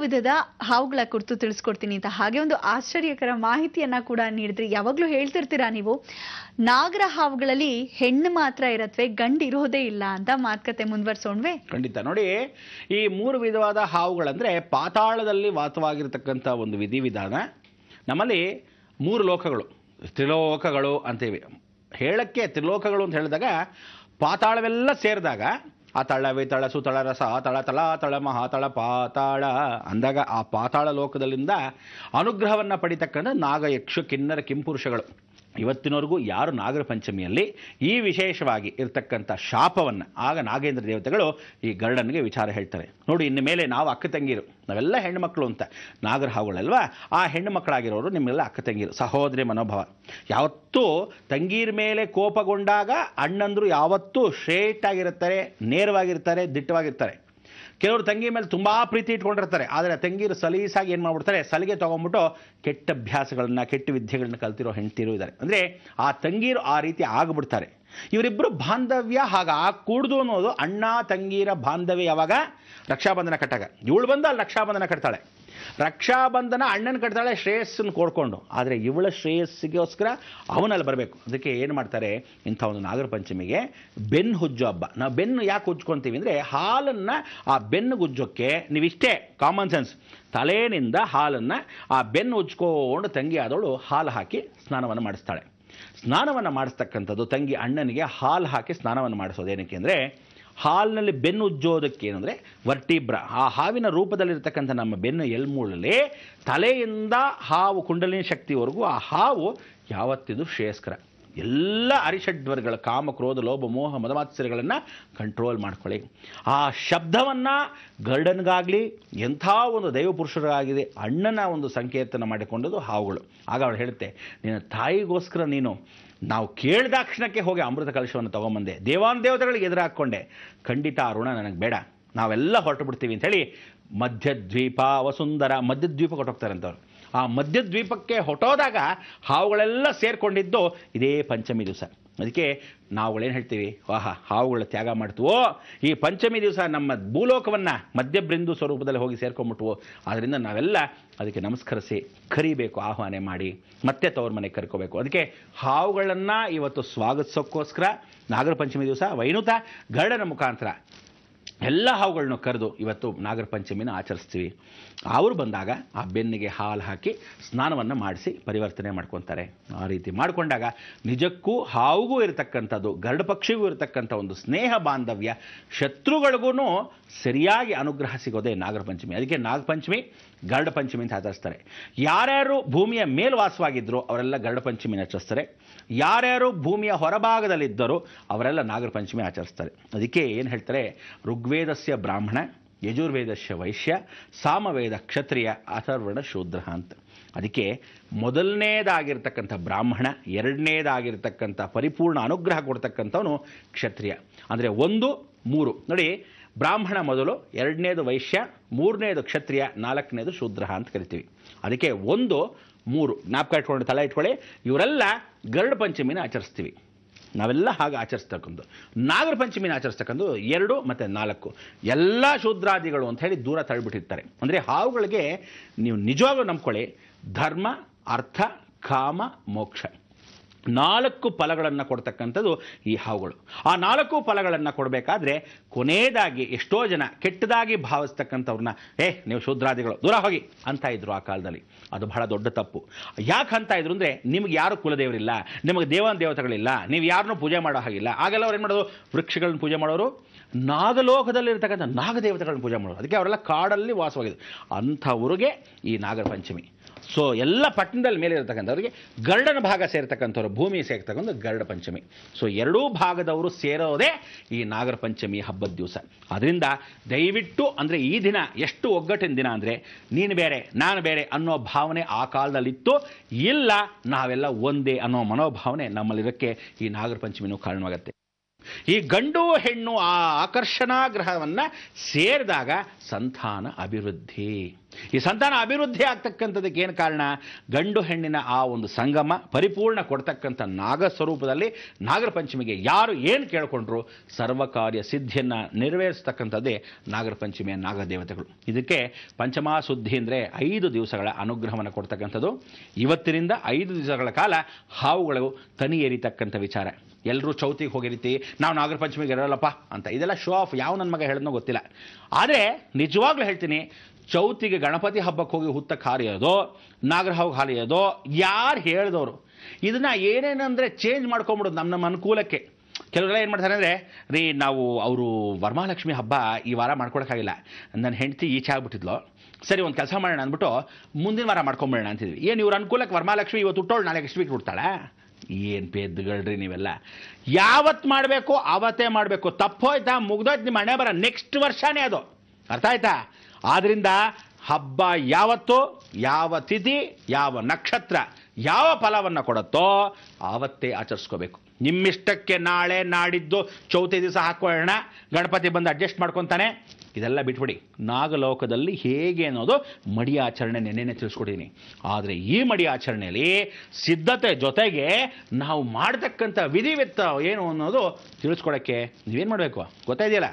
ವಿಧದ ಹಾವುಗಳ ಕುರಿತು ತಿಳಿಸ್ಕೊಡ್ತೀನಿ ಅಂತ ಹಾಗೆ ಒಂದು ಆಶ್ಚರ್ಯಕರ ಮಾಹಿತಿಯನ್ನ ಕೂಡ ನೀಡಿದ್ರಿ. ಯಾವಾಗ್ಲೂ ಹೇಳ್ತಿರ್ತೀರಾ ನೀವು, ನಾಗರ ಹಾವುಗಳಲ್ಲಿ ಹೆಣ್ಣು ಮಾತ್ರ ಇರತ್ವೆ, ಗಂಡು ಇರೋದೇ ಇಲ್ಲ ಅಂತ. ಮಾತುಕತೆ ಮುಂದುವರ್ಸೋಣ್ವೆ? ಖಂಡಿತ. ನೋಡಿ, ಈ 3 ವಿಧವಾದ ಹಾವುಗಳಂದ್ರೆ ಪಾತಾಳದಲ್ಲಿ ವಾಸವಾಗಿರ್ತಕ್ಕಂಥ ಒಂದು ವಿಧಿವಿಧಾನ. ನಮ್ಮಲ್ಲಿ 3 ಲೋಕಗಳು, ತ್ರಿಲೋಕಗಳು ಅಂತೀವಿ. ಹೇಳಕ್ಕೆ ತ್ರಿಲೋಕಗಳು ಅಂತ ಹೇಳಿದಾಗ ಪಾತಾಳವೆಲ್ಲ ಸೇರಿದಾಗ ಅತಳ ವಿತಳ ಸುತಳ ರಸ ತಳ ತಳ ತಳ ಮಹಾತಳ ಪಾತಾಳ ಅಂದಾಗ ಆ ಪಾತಾಳ ಲೋಕದಲ್ಲಿಂದ ಅನುಗ್ರಹವನ್ನು ಪಡಿತಕ್ಕಂಥ ನಾಗ ಯಕ್ಷ ಕಿನ್ನರ ಕಿಂಪುರುಷಗಳು. ಇವತ್ತಿನವರೆಗೂ ಯಾರು ನಾಗರ ಪಂಚಮಿಯಲ್ಲಿ ಈ ವಿಶೇಷವಾಗಿ ಇರ್ತಕ್ಕಂಥ ಶಾಪವನ್ನು ಆಗ ನಾಗೇಂದ್ರ ದೇವತೆಗಳು ಈ ಗರುಡನಿಗೆ ವಿಚಾರ ಹೇಳ್ತಾರೆ. ನೋಡಿ, ಇನ್ನು ಮೇಲೆ ನಾವು ಅಕ್ಕ ತಂಗಿರು, ನಾವೆಲ್ಲ ಹೆಣ್ಣು ಮಕ್ಕಳು ಅಂತ ನಾಗರ ಹಾವುಗಳಲ್ವಾ, ಆ ಹೆಣ್ಣು ಮಕ್ಕಳಾಗಿರೋರು ನಿಮ್ಮೆಲ್ಲ ಅಕ್ಕ ತಂಗಿರು, ಸಹೋದರಿ ಮನೋಭಾವ. ಯಾವತ್ತೂ ತಂಗೀರ ಮೇಲೆ ಕೋಪಗೊಂಡಾಗ ಅಣ್ಣಂದ್ರು ಯಾವತ್ತೂ ಸ್ಟ್ರೇಟ್ ಆಗಿರ್ತಾರೆ, ನೇರವಾಗಿರ್ತಾರೆ, ದಿಟ್ಟವಾಗಿರ್ತಾರೆ. ಕೆಲವರು ತಂಗಿ ಮೇಲೆ ತುಂಬ ಪ್ರೀತಿ ಇಟ್ಕೊಂಡಿರ್ತಾರೆ, ಆದರೆ ತಂಗೀರು ಸಲೀಸಾಗಿ ಏನು ಮಾಡ್ಬಿಡ್ತಾರೆ, ಸಲಿಗೆ ತೊಗೊಂಡ್ಬಿಟ್ಟು ಕೆಟ್ಟ ಅಭ್ಯಾಸಗಳನ್ನ ಕೆಟ್ಟ ವಿದ್ಯೆಗಳನ್ನ ಕಲ್ತಿರೋ ಹೆಂಡ್ತಿರು ಇದ್ದಾರೆ. ಅಂದರೆ ಆ ತಂಗೀರು ಆ ರೀತಿ ಆಗಿಬಿಡ್ತಾರೆ. ಇವರಿಬ್ಬರು ಬಾಂಧವ್ಯ ಕೂಡ್ದು ಅನ್ನೋದು ಅಣ್ಣ ತಂಗೀರ ಬಾಂಧವ್ಯ ಯಾವಾಗ ರಕ್ಷಾಬಂಧನ ಕಟ್ಟಾಗ. ಇವಳು ಬಂದು ಅಲ್ಲಿ ರಕ್ಷಾಬಂಧನ ಕಟ್ತಾಳೆ, ರಕ್ಷಾಬಂಧನ ಅಣ್ಣನ ಕಟ್ತಾಳೆ ಶ್ರೇಯಸ್ಸನ್ನು ಕೋಡ್ಕೊಂಡು. ಆದರೆ ಇವಳ ಶ್ರೇಯಸ್ಸಿಗೋಸ್ಕರ ಅವನಲ್ಲಿ ಬರಬೇಕು. ಅದಕ್ಕೆ ಏನು ಮಾಡ್ತಾರೆ, ಇಂಥ ಒಂದು ನಾಗರ ಪಂಚಮಿಗೆ ಬೆನ್ನು ಹುಜ್ಜೋ ಹಬ್ಬ. ನಾವು ಬೆನ್ನು ಯಾಕೆ ಉಜ್ಕೊತೀವಿ ಅಂದರೆ, ಹಾಲನ್ನು ಆ ಬೆನ್ನು ಉಜ್ಜೋಕ್ಕೆ ನೀವಿಷ್ಟೇ ಕಾಮನ್ ಸೆನ್ಸ್, ತಲೆಯಿಂದ ಹಾಲನ್ನು ಆ ಬೆನ್ನು ಉಜ್ಕೊಂಡು ತಂಗಿ ಆದವಳು ಹಾಲು ಹಾಕಿ ಸ್ನಾನವನ್ನು ಮಾಡಿಸ್ತಾಳೆ. ಸ್ನಾನವನ್ನು ಮಾಡಿಸ್ತಕ್ಕಂಥದ್ದು ತಂಗಿ ಅಣ್ಣನಿಗೆ ಹಾಲು ಹಾಕಿ ಸ್ನಾನವನ್ನು ಮಾಡಿಸೋದು ಏನಕ್ಕೆ ಅಂದರೆ, ಹಾಲಿನಲ್ಲಿ ಬೆನ್ನು ಉಜ್ಜೋದಕ್ಕೆ ಏನಂದರೆ ವರ್ಟಿಬ್ರ, ಆ ಹಾವಿನ ರೂಪದಲ್ಲಿರ್ತಕ್ಕಂಥ ನಮ್ಮ ಬೆನ್ನು ಎಲ್ಮೂಳಲ್ಲಿ ತಲೆಯಿಂದ ಹಾವು ಕುಂಡಲಿನಿ ಶಕ್ತಿವರೆಗೂ ಆ ಹಾವು ಯಾವತ್ತಿದು ಶ್ರೇಯಸ್ಕರ. ಎಲ್ಲ ಅರಿಷಡ್ವರ್ಗಳ ಕಾಮ ಕ್ರೋಧ ಲೋಭ ಮೋಹ ಮದಮಾತ್ಸರ್ಯಗಳನ್ನು ಕಂಟ್ರೋಲ್ ಮಾಡ್ಕೊಳ್ಳಿ. ಆ ಶಬ್ದವನ್ನು ಗರುಡನಿಗಾಗಲಿ ಎಂಥ ಒಂದು ದೈವಪುರುಷರಾಗಿದೆ ಅಣ್ಣನ ಒಂದು ಸಂಕೇತನ ಮಾಡಿಕೊಂಡದ್ದು ಹಾವುಗಳು. ಆಗ ಅವಳು ಹೇಳುತ್ತೆ, ನಿನ್ನ ತಾಯಿಗೋಸ್ಕರ ನಾವು ಕೇಳಿದಾಕ್ಷಣಕ್ಕೆ ಹೋಗಿ ಅಮೃತ ಕಲಶವನ್ನು ತೊಗೊಂಬಂದೆ, ದೇವಾನುದೇವತೆಗಳಿಗೆ ಎದುರು ಹಾಕ್ಕೊಂಡೆ, ಖಂಡಿತ ಆ ಋಣ ನನಗೆ ಬೇಡ, ನಾವೆಲ್ಲ ಹೊರಟು ಬಿಡ್ತೀವಿ ಅಂಥೇಳಿ ಮಧ್ಯದ್ವೀಪ ವಸುಂಧರ ಮಧ್ಯದ್ವೀಪ ಕೊಟ್ಟೋಗ್ತಾರಂಥವ್ರು. ಆ ಮಧ್ಯದ್ವೀಪಕ್ಕೆ ಹೊಟ್ಟೋದಾಗ ಹಾವುಗಳೆಲ್ಲ ಸೇರಿಕೊಂಡಿದ್ದು ಇದೇ ಪಂಚಮಿ ದಿವಸ. ಅದಕ್ಕೆ ನಾವುಗಳೇನು ಹೇಳ್ತೀವಿ, ವಾಹ ಹಾವುಗಳ ತ್ಯಾಗ ಮಾಡ್ತೀವೋ, ಈ ಪಂಚಮಿ ದಿವಸ ನಮ್ಮ ಭೂಲೋಕವನ್ನು ಮಧ್ಯಬ್ರಿಂದು ಸ್ವರೂಪದಲ್ಲಿ ಹೋಗಿ ಸೇರ್ಕೊಂಡ್ಬಿಟ್ವು. ಆದ್ದರಿಂದ ನಾವೆಲ್ಲ ಅದಕ್ಕೆ ನಮಸ್ಕರಿಸಿ ಕರಿಬೇಕು, ಆಹ್ವಾನ ಮಾಡಿ ಮತ್ತೆ ತವ್ರ ಮನೆಗೆ ಕರ್ಕೋಬೇಕು. ಅದಕ್ಕೆ ಹಾವುಗಳನ್ನು ಇವತ್ತು ಸ್ವಾಗತಿಸೋಕ್ಕೋಸ್ಕರ ನಾಗರ ಪಂಚಮಿ ದಿವಸ ವೈನುತ ಗರುಡನ ಮುಖಾಂತರ ಎಲ್ಲ ಹಾವುಗಳನ್ನು ಕರೆದು ಇವತ್ತು ನಾಗರ ಪಂಚಮಿನ ಆಚರಿಸ್ತೀವಿ. ಅವರು ಬಂದಾಗ ಆ ಬೆನ್ನಿಗೆ ಹಾಲು ಹಾಕಿ ಸ್ನಾನವನ್ನು ಮಾಡಿಸಿ ಪರಿವರ್ತನೆ ಮಾಡ್ಕೊತಾರೆ. ಆ ರೀತಿ ಮಾಡಿಕೊಂಡಾಗ ನಿಜಕ್ಕೂ ಹಾವುಗೂ ಇರತಕ್ಕಂಥದ್ದು, ಗರುಡ ಪಕ್ಷಿಗೂ ಇರತಕ್ಕಂಥ ಒಂದು ಸ್ನೇಹ ಬಾಂಧವ್ಯ, ಶತ್ರುಗಳಿಗೂ ಸರಿಯಾಗಿ ಅನುಗ್ರಹ ಸಿಗೋದೇ ನಾಗರ ಪಂಚಮಿ. ಅದಕ್ಕೆ ನಾಗಪಂಚಮಿ ಗರುಡ ಪಂಚಮಿ ಅಂತ ಆಚರಿಸ್ತಾರೆ. ಯಾರ್ಯಾರು ಭೂಮಿಯ ಮೇಲ್ವಾಸವಾಗಿದ್ದರು ಅವರೆಲ್ಲ ಗರುಡ ಪಂಚಮಿನ ಆಚರಿಸ್ತಾರೆ. ಯಾರ್ಯಾರು ಭೂಮಿಯ ಹೊರಭಾಗದಲ್ಲಿದ್ದರೂ ಅವರೆಲ್ಲ ನಾಗರ ಪಂಚಮಿ ಆಚರಿಸ್ತಾರೆ. ಅದಕ್ಕೆ ಏನು ಹೇಳ್ತಾರೆ, ಋಗ್ವೇದಸ್ಯ ಬ್ರಾಹ್ಮಣ, ಯಜುರ್ವೇದಸ್ಯ ವೈಶ್ಯ, ಸಾಮವೇದ ಕ್ಷತ್ರಿಯ, ಅಥರ್ವಣ ಶೂದ್ರ ಅಂತ. ಅದಕ್ಕೆ ಮೊದಲನೇದಾಗಿರ್ತಕ್ಕಂಥ ಬ್ರಾಹ್ಮಣ, ಎರಡನೇದಾಗಿರ್ತಕ್ಕಂಥ ಪರಿಪೂರ್ಣ ಅನುಗ್ರಹ ಕೊಡ್ತಕ್ಕಂಥವನು ಕ್ಷತ್ರಿಯ. ಅಂದರೆ 1, 3 ನೋಡಿ, ಬ್ರಾಹ್ಮಣ ಮೊದಲು, ಎರಡನೇದು ವೈಶ್ಯ, ಮೂರನೇದು ಕ್ಷತ್ರಿಯ, ನಾಲ್ಕನೇದು ಶೂದ್ರ ಅಂತ ಕರಿತೀವಿ. ಅದಕ್ಕೆ 1, 3 ಜ್ಞಾಪಕ ಇಟ್ಕೊಂಡು ತಲೆ ಇಟ್ಕೊಳ್ಳಿ. ಇವರೆಲ್ಲ ಗರುಡ ಪಂಚಮಿನ ಆಚರಿಸ್ತೀವಿ. ನಾವೆಲ್ಲ ಹಾಗೆ ಆಚರಿಸ್ತಕ್ಕಂಥ ನಾಗರ ಪಂಚಮಿನ ಆಚರಿಸ್ತಕ್ಕಂಥ 2 ಮತ್ತು 4 ಎಲ್ಲ ಶೂದ್ರಾದಿಗಳು ಅಂತ ಹೇಳಿ ದೂರ ತಳ್ಳಿಬಿಟ್ಟಿರ್ತಾರೆ. ಅಂದರೆ ಹಾವುಗಳಿಗೆ ನೀವು ನಿಜವಾಗ್ಲೂ ನಂಬ್ಕೊಳ್ಳಿ, ಧರ್ಮ ಅರ್ಥ ಕಾಮ ಮೋಕ್ಷ 4 ಫಲಗಳನ್ನು ಕೊಡ್ತಕ್ಕಂಥದ್ದು ಈ ಹಾವುಗಳು. ಆ 4 ಫಲಗಳನ್ನು ಕೊಡಬೇಕಾದ್ರೆ ಕೊನೆಯದಾಗಿ ಎಷ್ಟೋ ಜನ ಕೆಟ್ಟದಾಗಿ ಭಾವಿಸ್ತಕ್ಕಂಥವ್ರನ್ನ ನೀವು ಶೂದ್ರಾದಿಗಳು ದೂರ ಹೋಗಿ ಅಂತ ಇದ್ರು ಆ ಕಾಲದಲ್ಲಿ. ಅದು ಬಹಳ ದೊಡ್ಡ ತಪ್ಪು. ಯಾಕೆ ಅಂತ ಇದ್ರು ಅಂದರೆ, ನಿಮ್ಗೆ ಯಾರು ಕುಲದೇವರಿಲ್ಲ, ನಿಮಗೆ ದೇವತೆಗಳಿಲ್ಲ, ನೀವು ಯಾರನ್ನೂ ಪೂಜೆ ಮಾಡೋ ಹಾಗಿಲ್ಲ. ಆಗೆಲ್ಲ ಅವ್ರು ಏನು ಮಾಡೋದು, ವೃಕ್ಷಗಳನ್ನ ಪೂಜೆ ಮಾಡೋರು, ನಾಗಲೋಕದಲ್ಲಿರ್ತಕ್ಕಂಥ ನಾಗದೇವತೆಗಳನ್ನ ಪೂಜೆ ಮಾಡೋರು. ಅದಕ್ಕೆ ಅವರೆಲ್ಲ ಕಾಡಲ್ಲಿ ವಾಸವಾಗಿದ್ದು ಅಂಥವ್ರಿಗೆ ಈ ನಾಗರ ಪಂಚಮಿ. ಸೊ ಎಲ್ಲ ಪಟ್ಟಣದಲ್ಲಿ ಮೇಲೆ ಇರತಕ್ಕಂಥವ್ರಿಗೆ ಗರುಡನ ಭಾಗ ಸೇರ್ತಕ್ಕಂಥವ್ರು, ಭೂಮಿ ಸೇರ್ತಕ್ಕಂಥ ಗರುಡ ಪಂಚಮಿ. ಸೊ ಎರಡೂ ಭಾಗದವರು ಸೇರೋದೇ ಈ ನಾಗರ ಪಂಚಮಿ ಹಬ್ಬದ ದಿವಸ. ಅದರಿಂದ ದಯವಿಟ್ಟು ಅಂದರೆ ಈ ದಿನ ಎಷ್ಟು ಒಗ್ಗಟ್ಟಿನ ದಿನ ಅಂದರೆ, ನೀನು ಬೇರೆ ನಾನು ಬೇರೆ ಅನ್ನೋ ಭಾವನೆ ಆ ಕಾಲದಲ್ಲಿತ್ತು. ಇಲ್ಲ, ನಾವೆಲ್ಲ ಒಂದೇ ಅನ್ನೋ ಮನೋಭಾವನೆ ನಮ್ಮಲ್ಲಿರೋಕ್ಕೆ ಈ ನಾಗರ ಪಂಚಮಿನೂ ಕಾರಣವಾಗುತ್ತೆ. ಈ ಗಂಡು ಹೆಣ್ಣು ಆ ಆಕರ್ಷಣಾ ಗ್ರಹವನ್ನು ಸೇರಿದಾಗ ಸಂತಾನ ಅಭಿವೃದ್ಧಿ. ಈ ಸಂತಾನ ಅಭಿವೃದ್ಧಿ ಆಗ್ತಕ್ಕಂಥದಕ್ಕೆ ಏನು ಕಾರಣ? ಗಂಡು ಹೆಣ್ಣಿನ ಆ ಒಂದು ಸಂಗಮ ಪರಿಪೂರ್ಣ ಕೊಡ್ತಕ್ಕಂಥ ನಾಗ ಸ್ವರೂಪದಲ್ಲಿ ನಾಗರ ಪಂಚಮಿಗೆ ಯಾರು ಏನು ಕೇಳಿಕೊಂಡ್ರು ಸರ್ವಕಾರ್ಯ ಸಿದ್ಧಿಯನ್ನು ನೆರವೇರಿಸ್ತಕ್ಕಂಥದ್ದೇ ನಾಗರ ಪಂಚಮಿಯ ನಾಗದೇವತೆಗಳು. ಇದಕ್ಕೆ ಪಂಚಮಾಶುದ್ಧಿ ಅಂದರೆ 5 ದಿವಸಗಳ ಅನುಗ್ರಹವನ್ನು ಕೊಡ್ತಕ್ಕಂಥದ್ದು. ಇವತ್ತಿನಿಂದ 5 ದಿವಸಗಳ ಕಾಲ ಹಾವುಗಳು ತನಿ ಏರಿತಕ್ಕಂಥ ವಿಚಾರ. ಎಲ್ಲರೂ ಚೌತಿಗೆ ಹೋಗಿರ್ತಿ, ನಾವು ನಾಗರ ಪಂಚಮಿಗೆ ಇರೋಲ್ಲಪ್ಪ ಅಂತ, ಇದೆಲ್ಲ ಶೋ ಆಫ್. ಯಾವ ನನ್ನ ಮಗ ಹೇಳಿದ್ನೋ ಗೊತ್ತಿಲ್ಲ. ಆದರೆ ನಿಜವಾಗ್ಲೂ ಹೇಳ್ತೀನಿ, ಚೌತಿಗೆ ಗಣಪತಿ ಹಬ್ಬಕ್ಕೆ ಹೋಗಿ ಹುತ್ತಕ್ಕೆ ಹಾರಿಯೋದು, ನಾಗರಹಾವಿಗೆ ಹಾರಿಯೋದು ಯಾರು ಹೇಳಿದವರು? ಇದನ್ನು ಏನೇನಂದರೆ ಚೇಂಜ್ ಮಾಡ್ಕೊಂಬಿಡೋದು ನಮ್ಮ ಅನುಕೂಲಕ್ಕೆ. ಕೆಲವರೆಲ್ಲ ಏನು ಮಾಡ್ತಾರೆ ಅಂದರೆ, ರೀ ನಾವು ಅವರು ವರಮಹಾಲಕ್ಷ್ಮಿ ಹಬ್ಬ ಈ ವಾರ ಮಾಡ್ಕೊಳಕ್ಕಾಗಿಲ್ಲ, ನನ್ನ ಹೆಂಡತಿ ಈಚೆ ಆಗ್ಬಿಟ್ಟಿದ್ಲು, ಸರಿ ಒಂದು ಕೆಲಸ ಮಾಡೋಣ ಅಂದ್ಬಿಟ್ಟು ಮುಂದಿನ ವಾರ ಮಾಡ್ಕೊಂಬಿಡೋಣ ಅಂತಿದ್ವಿ. ಏನು ಇವ್ರ ಅನುಕೂಲಕ್ಕೆ ವರಮಹಾಲಕ್ಷ್ಮಿ ಇವತ್ತು ಹುಟ್ಟೋಳು ನಾಳೆ ಎಷ್ಟು ವೀಕ್ ಹುಡ್ತಾಳೆ? ಏನು ಪೇದ್ದುಗಳ್ರಿ ನೀವೆಲ್ಲ. ಯಾವತ್ತು ಮಾಡಬೇಕು ಆವತ್ತೇ ಮಾಡಬೇಕು. ತಪ್ಪೋಯ್ತಾ ಮುಗ್ದೋಯ್ತು ನಿಮ್ಮ ಹಣೆ ಬರ, ನೆಕ್ಸ್ಟ್ ವರ್ಷನೇ ಅದು. ಅರ್ಥ ಆಯ್ತಾ? ಆದ್ದರಿಂದ ಹಬ್ಬ ಯಾವತ್ತು, ಯಾವ ತಿಥಿ, ಯಾವ ನಕ್ಷತ್ರ ಯಾವ ಫಲವನ್ನು ಕೊಡುತ್ತೋ ಆವತ್ತೇ ಆಚರಿಸ್ಕೋಬೇಕು. ನಿಮ್ಮಿಷ್ಟಕ್ಕೆ ನಾಳೆ ನಾಡಿದ್ದು ಚೌತಿ ದಿವಸ ಹಾಕೊಳ್ಳೋಣ, ಗಣಪತಿ ಬಂದು ಅಡ್ಜಸ್ಟ್ ಮಾಡ್ಕೊತಾನೆ, ಇದೆಲ್ಲ ಬಿಟ್ಬಿಡಿ. ನಾಗಲೋಕದಲ್ಲಿ ಹೇಗೆ ಅನ್ನೋದು ಮಡಿ ಆಚರಣೆ ನೆನ್ನೆನೇ ತಿಳಿಸ್ಕೊಟ್ಟಿದ್ದೀನಿ. ಆದರೆ ಈ ಮಡಿ ಆಚರಣೆಯಲ್ಲಿ ಸಿದ್ಧತೆ ಜೊತೆಗೆ ನಾವು ಮಾಡ್ತಕ್ಕಂಥ ವಿಧಿವಿತ್ತ ಏನು ಅನ್ನೋದು ತಿಳಿಸ್ಕೊಡೋಕ್ಕೆ ನೀವೇನು ಮಾಡಬೇಕು ಗೊತ್ತಾಇದೆಯಲ್ಲ?